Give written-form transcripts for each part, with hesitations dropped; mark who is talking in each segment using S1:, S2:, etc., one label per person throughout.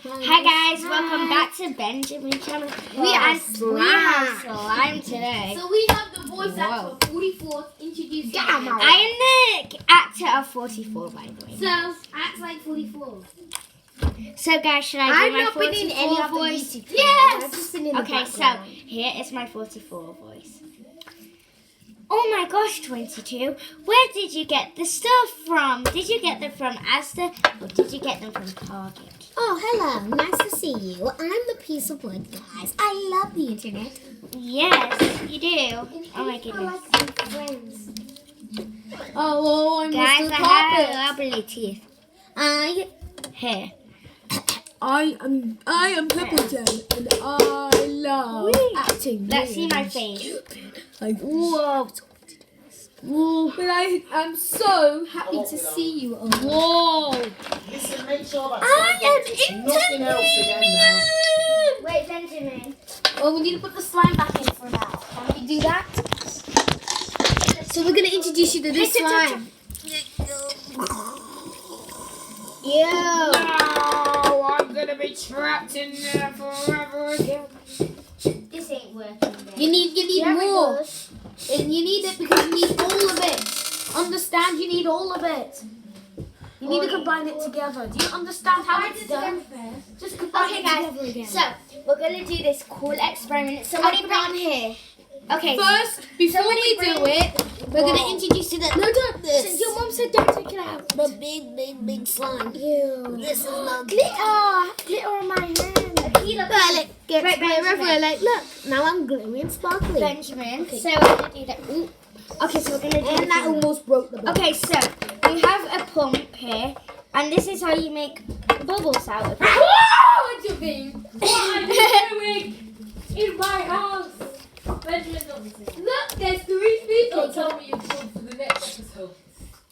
S1: Hi guys, welcome back to Benjamin channel. We have slime today.
S2: So we have the voice actor 44 introducing.
S1: I am the actor of 44, by the way.
S2: So act like 44.
S1: So guys, should I do my
S2: not been in any
S1: 44
S2: of the
S1: voice?
S2: YouTube channels. I've just been in the
S1: Okay, so
S2: background.
S1: here is my 44 voice. Oh my gosh, 22. Where did you get the stuff from? Did you get them from Asda or did you get them from Target?
S2: Oh, hello. Nice to see you. I'm the piece of wood, guys. I love the internet.
S1: Yes, you do. Oh my goodness.
S2: Friends. Oh, I'm
S1: Guys,
S2: Mr.
S1: I
S2: Carpet.
S1: have lovely teeth. Here.
S3: I am Pepperton and I love acting.
S1: Let's see my face.
S3: Like,
S1: Whoa.
S3: whoa, but I am so happy to see you.
S1: Whoa.
S4: Listen, make sure that
S2: I am
S4: there's nothing else again now.
S1: Wait, Benjamin.
S2: Oh, we need to put the slime back in for now. Can we do that? So we're going to introduce you to this slime.
S1: Yo.
S3: No, I'm gonna be trapped in there forever again.
S1: This ain't working.
S2: You need more. And you need it because you need all of it. Understand? You need all of it. You need to combine it together. Do you understand how it's done? Just combine
S1: Okay,
S2: it
S1: guys.
S2: together again.
S1: So we're gonna do this cool experiment. Somebody put on here. Okay.
S2: First, before
S1: Somebody
S2: we do
S1: bring-
S2: it, we're going to introduce you to
S1: Since your mom said don't take it out.
S2: the big slime.
S1: Ew.
S2: This is the
S1: Glitter on my hand.
S2: Violet. Get
S1: Right, Benjamin.
S2: Violet. Look, now I'm glittery and sparkly.
S1: Benjamin. So we're gonna do that. Ooh. Okay, so we're gonna do
S2: And that
S1: this.
S2: almost broke the bottle.
S1: Okay, so we have a pump here, and this is how you make bubbles out of it.
S5: What do you mean? What are you doing in my house? Benjamin, look, there's 3 feet. Don't tell me you've come for the next episode.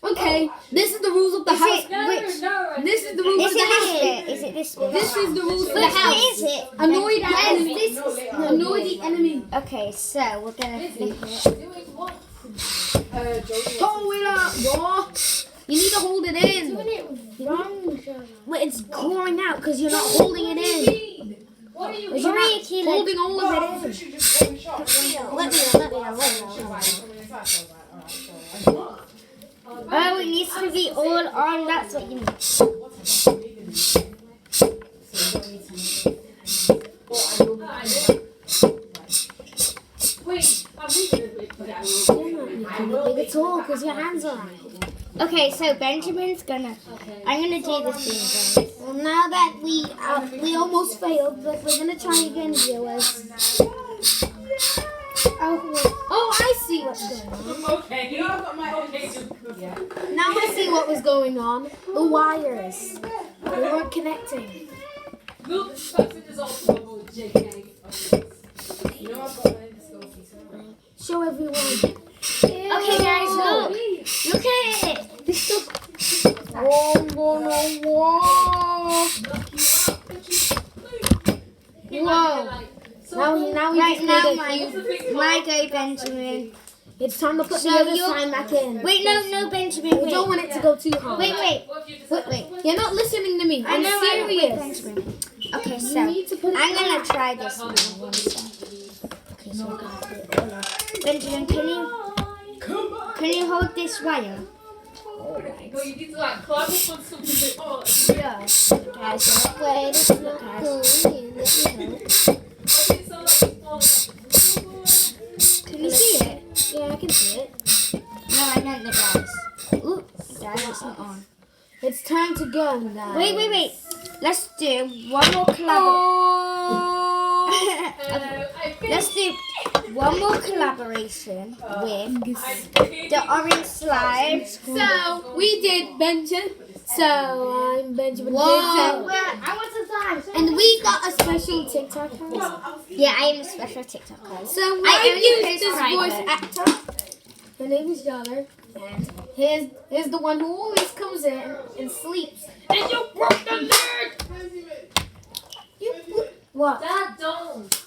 S2: Okay, this is the rules of the
S1: Is
S2: house.
S1: it-
S5: No,
S1: Which-
S5: no,
S2: This is the rules
S1: Is
S2: of the
S1: it this
S2: house.
S1: bit? Is it this bit?
S2: This is the rules of the
S1: Which
S2: house.
S1: bit is it?
S2: Annoy the
S1: Yes,
S2: enemy.
S1: this
S5: No, later.
S2: Annoy the enemy.
S1: Okay, so we're gonna flip it.
S5: Doing what?
S2: Hold it up, yo. You need to hold it in. Well, it's pouring out because you're not holding it in.
S5: What are you
S2: You're
S1: Maria,
S2: not
S1: Keelan.
S2: holding all of it in. Let me.
S1: Oh, it needs to be all on. That's what you need.
S5: Wait, I'm leaving it for that.
S2: Big at all because your hands are on it.
S1: Okay, so Benjamin's gonna. I'm gonna do this thing, guys.
S2: Well, now that we almost failed, but we're gonna try again, viewers. Oh, I see what's going on.
S5: Okay, you have got my okay. Yeah.
S2: Now I see what was going on. The wires. They weren't connecting.
S5: Look, this person is also about JK. You know I've got my discovery.
S2: Show everyone.
S1: Okay, guys, look. Look at it. This stuff.
S2: Whoa, whoa, whoa. Whoa. Now we
S1: Right
S2: just
S1: now,
S2: made a huge.
S1: my go, Benjamin.
S2: It's time to put
S1: So
S2: the other
S1: you're-
S2: slime back in.
S1: Wait, no, Benjamin.
S2: We don't want it to go too hard.
S1: Wait.
S2: You're not listening to me.
S1: I
S2: I'm
S1: know.
S2: serious.
S1: Benjamin. Okay,
S2: You
S1: so
S2: need to put it
S1: I'm gonna
S2: back.
S1: try this now. One sec. Okay, so we're gonna do it all up. Benjamin, can you hold this wire?
S5: No, you need to like climb up on something bit more.
S1: Yeah. Guys,
S2: Wait, it's not going in.
S1: can you see it?
S2: Yeah, I can see it.
S1: No, I meant the guys. Ooh, guys, it's not on.
S2: It's time to go now.
S1: Wait. Let's do one more Let's do one more collaboration with the orange slime.
S2: So we did Benjamin. So I'm Benjamin.
S1: Whoa.
S2: I want some time. And we got a special TikTok house.
S1: Yeah, I am a special TikToker.
S2: So
S1: I
S2: I
S1: only
S2: used
S1: post
S2: this voice
S1: private.
S2: actor. Her name is Jolly. And here's the one who always comes in and sleeps.
S5: And you broke the lid!
S2: What?
S5: Dad, don't.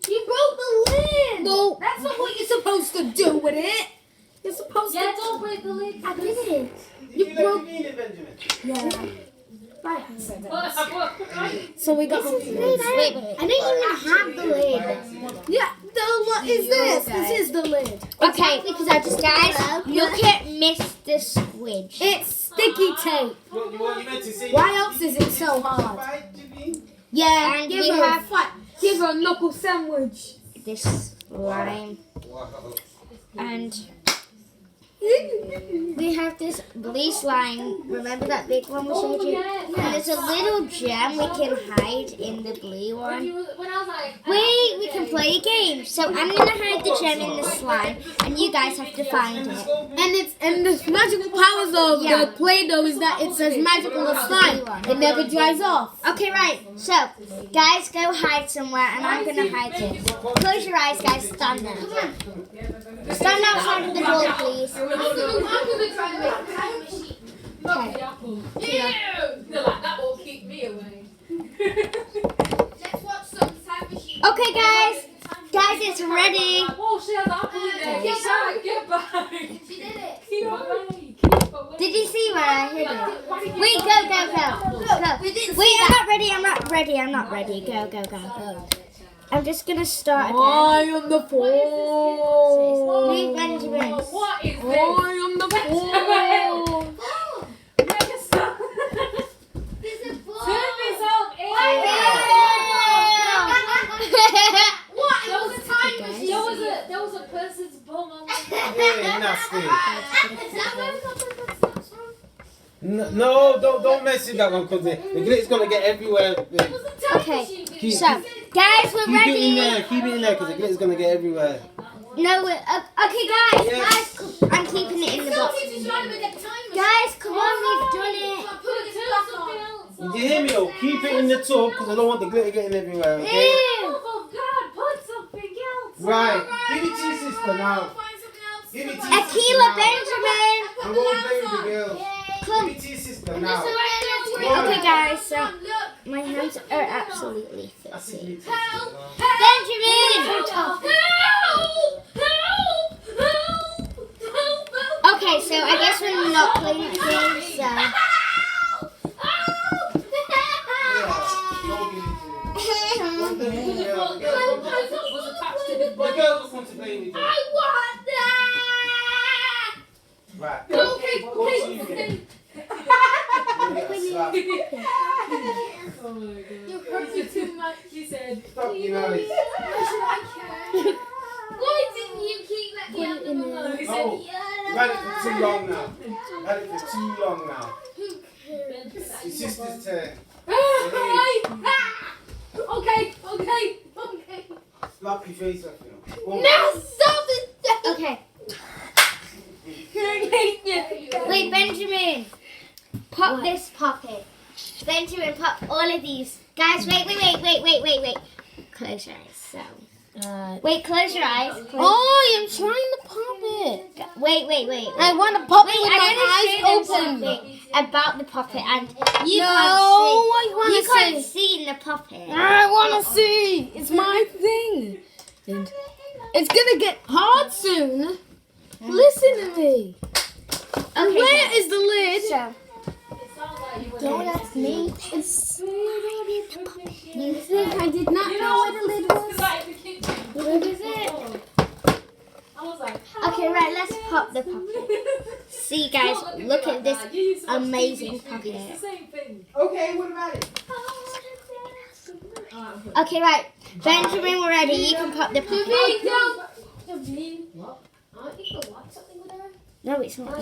S2: You broke the lid. No,
S5: That's not what
S2: you're supposed to do with it. You're supposed
S5: Yeah,
S2: to.
S5: don't break the lid.
S2: I did it.
S4: You broke it, Benjamin.
S2: Yeah. Right.
S3: So we got.
S1: Wait, I don't even have the lid.
S3: Yeah. What is this? This is the lid.
S1: Okay, because I just guys, look at Mr. Squidge.
S3: It's sticky tape.
S4: What you meant to say?
S3: Why else is it so hard?
S1: Yeah, and we have
S3: Give her a knuckle sandwich.
S1: this slime, and we have this blue slime. Remember that big one we showed you? And there's a little gem we can hide in the blue one.
S5: When I was like,
S1: Wait, we can play a game. So I'm gonna hide the gem in the slime, and you guys have to find it.
S3: And the magical powers of the Play-Doh is that it says magical slime. It never dries off.
S1: Okay, right. So, guys, go hide somewhere, and I'm gonna hide it. Close your eyes, guys. Stand there. Come on. Stand outside of the door, please.
S5: I'm gonna try to make a time machine.
S1: Okay.
S5: The apple. Ew! They're like, that will keep me away.
S3: Let's watch some time machine.
S1: Okay, guys. Guys, it's ready.
S5: Oh, she has apple in there. Get back, get back.
S3: She did it.
S5: Keep away, keep away.
S1: Did you see where I hid it? Wait, go. Wait, I'm not ready. Go. I'm just gonna start again.
S3: I am the fool.
S1: Leave Benjamin.
S5: What is
S3: I
S5: this?
S3: am the fool.
S5: Make a sound. Turn this off.
S1: What?
S5: There was a person's bum on there.
S4: Yeah, nasty.
S3: Is that where we got the footsteps from?
S4: No, don't mess with that one because the glit's gonna get everywhere.
S1: Okay, so guys, we're
S4: Keep it in
S1: ready.
S4: there because the glit's gonna get everywhere.
S1: No, okay, guys,
S4: Yes.
S1: I'm keeping it in the box. Guys, come on, we've done it.
S4: Did you hear me? Oh, keep it in the tub because I don't want the glitter getting everywhere. Okay.
S1: Ew.
S5: Oh God, put something else.
S4: Right. Give it to your sister now. Give it to your sister
S1: Akila
S4: now.
S1: Benjamin.
S4: I'm going to play with the girls.
S1: Come.
S4: Give it to your sister now.
S1: Okay, guys, so my hands are absolutely
S4: I see
S1: filthy.
S4: you sister now.
S1: Benjamin. Okay, so I guess we're not playing the game, so.
S4: Yeah, don't give it to her. Don't give it to the girls. The girls just want to play with you. Right. Go to you.
S5: Oh my God. You hurt me too much. She said.
S4: Stop your noise.
S3: Why didn't you keep that
S5: Put it in there. He said,
S4: Oh, you've had it for too long now. You've had it for too long now. Your sister's turn.
S5: Okay.
S4: Slap your face off, you know. Oh.
S1: Okay. Wait, Benjamin. Pop this pocket. Benjamin, pop all of these. Guys, wait. Close your eyes. So. Wait, close your eyes.
S3: Oh, I'm trying to pop it.
S1: Wait.
S3: I want to pop
S1: Wait,
S3: it with
S1: I
S3: my
S1: want to show them
S3: eyes open.
S1: something about the puppet, and you
S3: No,
S1: can't
S3: I want
S1: see. You
S3: to
S1: can't
S3: see.
S1: see in the puppet.
S3: I want to see. It's my thing. And it's gonna get hard soon. Listen to me.
S1: Okay,
S3: Where is the lid?
S1: so
S3: Don't ask me.
S1: you
S3: think I did not know where the lid was?
S1: What is it?
S5: I was like,
S1: Okay, right. Let's pop the puppet. See, guys, look at this amazing puppet.
S5: It's the same thing.
S4: Okay, what about it?
S1: Okay, right. Benjamin, we're ready. You can pop the puppet. No, it's not.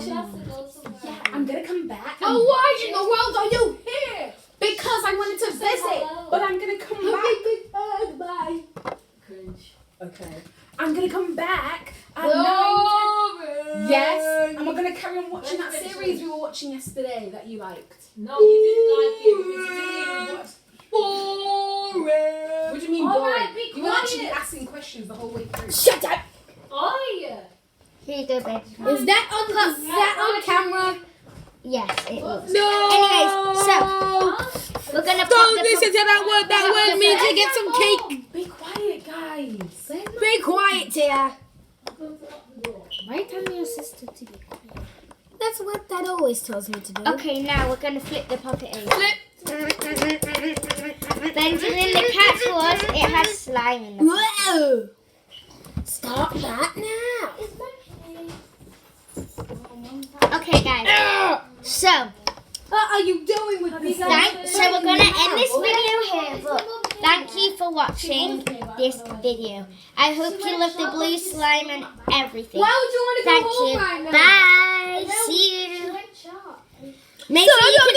S2: I'm gonna come back. Oh, why in the world are you here? Because I wanted to visit, but I'm gonna come back. Bye. Okay. I'm gonna come back at 9. Yes. And we're gonna carry on watching that series we were watching yesterday that you liked.
S5: No, you didn't like it because you didn't even watch.
S2: Boring. What do you mean boring?
S5: Alright, be
S2: You were actually
S5: quiet.
S2: asking questions the whole way through.
S3: Shut up.
S5: Oh yeah.
S1: Here you go, Benjamin.
S3: Is that on camera?
S1: Yes, it was.
S3: No.
S1: Anyways, so we're gonna pop
S3: Don't
S1: the
S3: listen to that word. That word means to get some cake.
S2: Be quiet, guys.
S3: Be quiet, Tia.
S1: Why tell your sister to be quiet?
S3: That's what that always tells me to do.
S1: Okay, now we're gonna flip the puppet over.
S3: Flip.
S1: Benjamin, the catch was it has slime in the
S3: Whoa! Stop that now.
S1: Okay, guys. So,
S3: What are you doing with this?
S1: so we're gonna end this video here. But thank you for watching this video. I hope you love the blue slime and everything.
S5: Why would you want to go
S1: Thank
S5: home
S1: you.
S5: right now?
S1: Bye. See you. Make sure you can